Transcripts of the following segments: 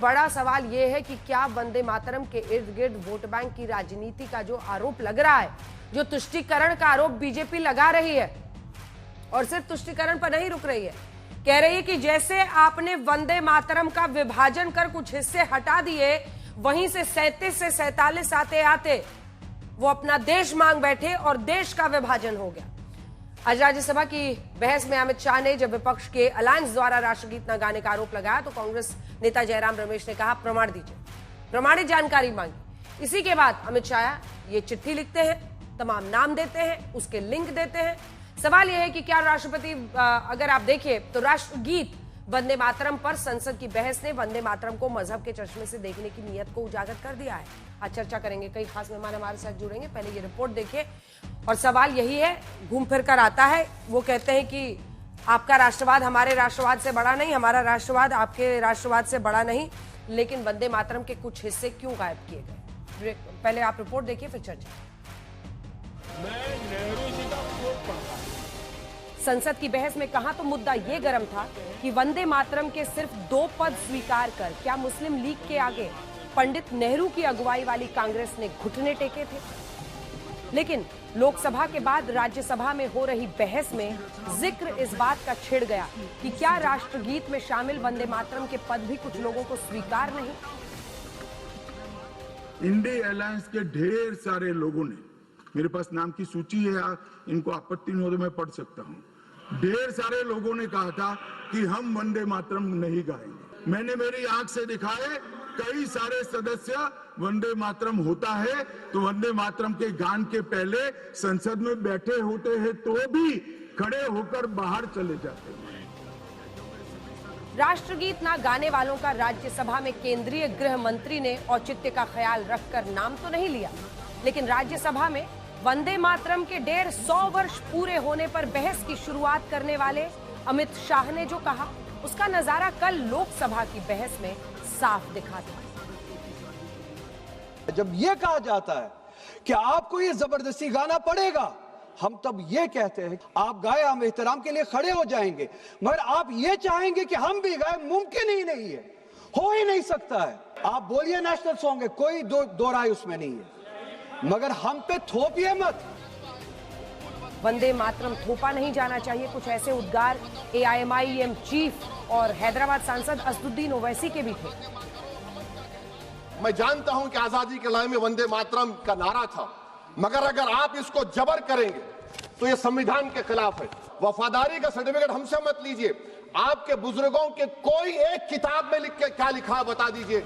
बड़ा सवाल यह है कि क्या वंदे मातरम के इर्द गिर्द वोट बैंक की राजनीति का जो आरोप लग रहा है, जो तुष्टीकरण का आरोप बीजेपी लगा रही है, और सिर्फ तुष्टीकरण पर नहीं रुक रही है, कह रही है कि जैसे आपने वंदे मातरम का विभाजन कर कुछ हिस्से हटा दिए, वहीं से 37 से 47 आते आते वो अपना देश मांग बैठे और देश का विभाजन हो गया। आज राज्यसभा की बहस में अमित शाह ने जब विपक्ष के अलायंस द्वारा राष्ट्रगीत न गाने का आरोप लगाया तो कांग्रेस नेता जयराम रमेश ने कहा प्रमाण दीजिए, प्रमाणित जानकारी मांगी। इसी के बाद अमित शाह ये चिट्ठी लिखते हैं, तमाम नाम देते हैं, उसके लिंक देते हैं। सवाल यह है कि क्या राष्ट्रपति, अगर आप देखिए तो राष्ट्रगीत वंदे मातरम पर संसद की बहस ने वंदे मातरम को मजहब के चश्मे से देखने की नीयत को उजागर कर दिया है। आज चर्चा करेंगे, कई खास मेहमान हमारे साथ जुड़ेंगे। पहले ये रिपोर्ट देखिए और सवाल यही है, घूम फिर कर आता है। वो कहते हैं कि आपका राष्ट्रवाद हमारे राष्ट्रवाद से बड़ा नहीं, हमारा राष्ट्रवाद आपके राष्ट्रवाद से बड़ा नहीं, लेकिन वंदे मातरम के कुछ हिस्से क्यों गायब किए गए? पहले आप रिपोर्ट देखिए फिर चर्चा। मैं नेहरू जी का कोट पढ़ा। संसद की बहस में कहा तो मुद्दा ये गर्म था कि वंदे मातरम के सिर्फ 2 पद स्वीकार कर क्या मुस्लिम लीग के आगे पंडित नेहरू की अगुवाई वाली कांग्रेस ने घुटने टेके थे। लेकिन लोकसभा के बाद राज्यसभा में हो रही बहस में जिक्र इस बात का छिड़ गया कि क्या राष्ट्रगीत में शामिल वंदे मातरम के पद भी कुछ लोगों को स्वीकार नहीं। इंडिया अलायंस के ढेर सारे लोगों ने, मेरे पास नाम की सूची है, इनको आपत्ति नहीं हो तो मैं पढ़ सकता हूं, ढेर सारे लोगों ने कहा था कि हम वंदे मातरम नहीं गाएंगे। मैंने मेरी आंख से दिखाए, कई सारे सदस्य वंदे मातरम होता है तो वंदे मातरम के गान के पहले संसद में बैठे होते हैं तो भी खड़े होकर बाहर चले जाते हैं। राष्ट्रगीत ना गाने वालों का राज्यसभा में केंद्रीय गृह मंत्री ने औचित्य का ख्याल रखकर नाम तो नहीं लिया, लेकिन राज्यसभा में वंदे मातरम के 150 वर्ष पूरे होने पर बहस की शुरुआत करने वाले अमित शाह ने जो कहा, उसका नजारा कल लोकसभा की बहस में साफ दिखा था। जब यह कहा जाता है कि आपको ये जबरदस्ती गाना पड़ेगा, हम तब ये कहते हैं आप गाए, हम एहतराम के लिए खड़े हो जाएंगे, मगर आप ये चाहेंगे कि हम भी गाए, मुमकिन ही नहीं है, हो ही नहीं सकता है। आप बोलिए नेशनल सॉन्ग है, कोई दो राय उसमें नहीं है, मगर हम पे थोपिए मत। वंदे मातरम थोपा नहीं जाना चाहिए, कुछ ऐसे उद्गार AIMIM चीफ और हैदराबाद सांसद असदुद्दीन ओवैसी के भी थे। मैं जानता हूं कि आजादी के लड़ाई में वंदे मातरम का नारा था, मगर अगर आप इसको जबर करेंगे तो यह संविधान के खिलाफ है। वफादारी का सर्टिफिकेट हमसे मत लीजिए, आपके बुजुर्गों के कोई एक किताब में लिख के क्या लिखा बता दीजिए।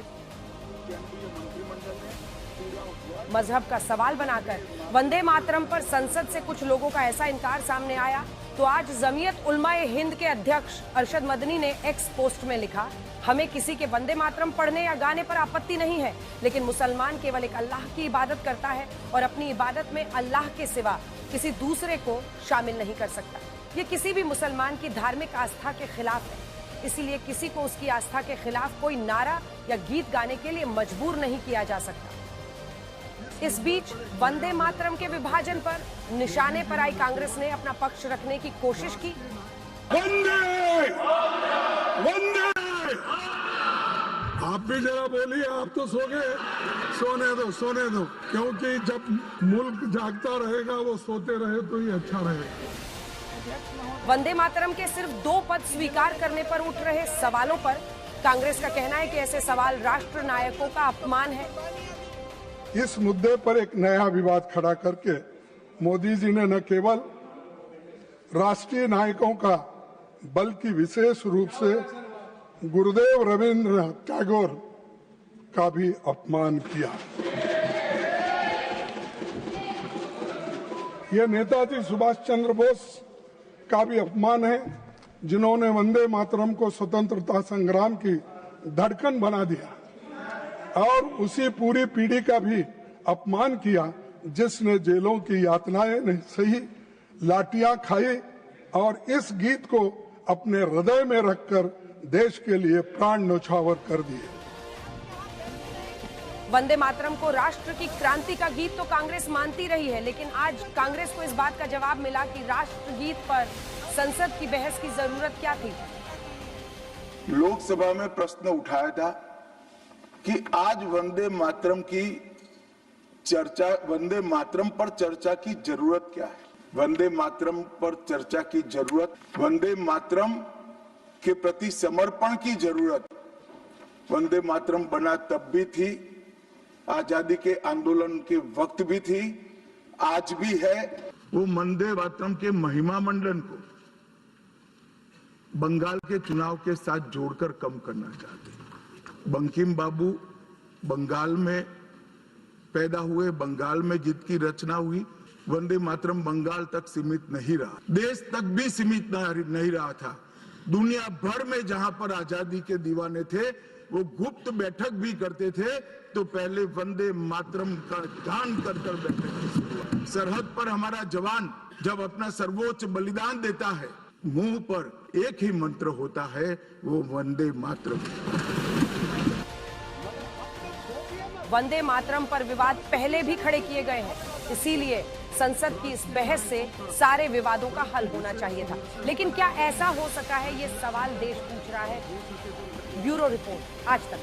मजहब का सवाल बनाकर वंदे मातरम पर संसद से कुछ लोगों का ऐसा इनकार सामने आया तो आज जमीयत उलमाए हिंद के अध्यक्ष अरशद मदनी ने एक्स पोस्ट में लिखा, हमें किसी के वंदे मातरम पढ़ने या गाने पर आपत्ति नहीं है, लेकिन मुसलमान केवल एक अल्लाह की इबादत करता है और अपनी इबादत में अल्लाह के सिवा किसी दूसरे को शामिल नहीं कर सकता। ये किसी भी मुसलमान की धार्मिक आस्था के खिलाफ है, इसीलिए किसी को उसकी आस्था के खिलाफ कोई नारा या गीत गाने के लिए मजबूर नहीं किया जा सकता। इस बीच वंदे मातरम के विभाजन पर निशाने पर आई कांग्रेस ने अपना पक्ष रखने की कोशिश की। वंदे वंदे, आप भी जरा बोलिए, आप तो सो गए, सोने दो, क्योंकि जब मुल्क जागता रहेगा वो सोते रहे तो ही अच्छा रहेगा। वंदे मातरम के सिर्फ 2 पद स्वीकार करने पर उठ रहे सवालों पर कांग्रेस का कहना है कि ऐसे सवाल राष्ट्र नायकों का अपमान है। इस मुद्दे पर एक नया विवाद खड़ा करके मोदी जी ने न केवल राष्ट्रीय नायकों का बल्कि विशेष रूप से गुरुदेव रविंद्रनाथ टैगोर का भी अपमान किया। यह नेताजी सुभाष चंद्र बोस का भी अपमान है, जिन्होंने वंदे मातरम को स्वतंत्रता संग्राम की धड़कन बना दिया, और उसी पूरी पीढ़ी का भी अपमान किया जिसने जेलों की यातनाएं नहीं सही, लाठियां खाई और इस गीत को अपने हृदय में रखकर देश के लिए प्राण न्यौछावर कर दिए। वंदे मातरम को राष्ट्र की क्रांति का गीत तो कांग्रेस मानती रही है, लेकिन आज कांग्रेस को इस बात का जवाब मिला कि राष्ट्रगीत पर संसद की बहस की जरूरत क्या थी। लोकसभा में प्रश्न उठाया था कि आज वंदे मातरम पर चर्चा की जरूरत क्या है। वंदे मातरम पर चर्चा की जरूरत, वंदे मातरम के प्रति समर्पण की जरूरत वंदे मातरम बना तब भी थी, आजादी के आंदोलन के वक्त भी थी, आज भी है। वो वंदे मातरम के महिमा मंडन को बंगाल के चुनाव के साथ जोड़कर कम करना चाहते हैं। बंकिम बाबू बंगाल में पैदा हुए, बंगाल में जीत की रचना हुई। वंदे मातरम बंगाल तक सीमित नहीं रहा, देश तक भी सीमित नहीं रहा था। दुनिया भर में जहां पर आजादी के दीवाने थे वो गुप्त बैठक भी करते थे, तो पहले वंदे मातरम का गान कर बैठक की शुरुआत। सरहद पर हमारा जवान जब अपना सर्वोच्च बलिदान देता है, मुंह पर एक ही मंत्र होता है, वो वंदे मातरम। वंदे मातरम पर विवाद पहले भी खड़े किए गए हैं, इसीलिए संसद की इस बहस से सारे विवादों का हल होना चाहिए था। लेकिन क्या ऐसा हो सका है, ये सवाल देश पूछ रहा है। ब्यूरो रिपोर्ट आज तक।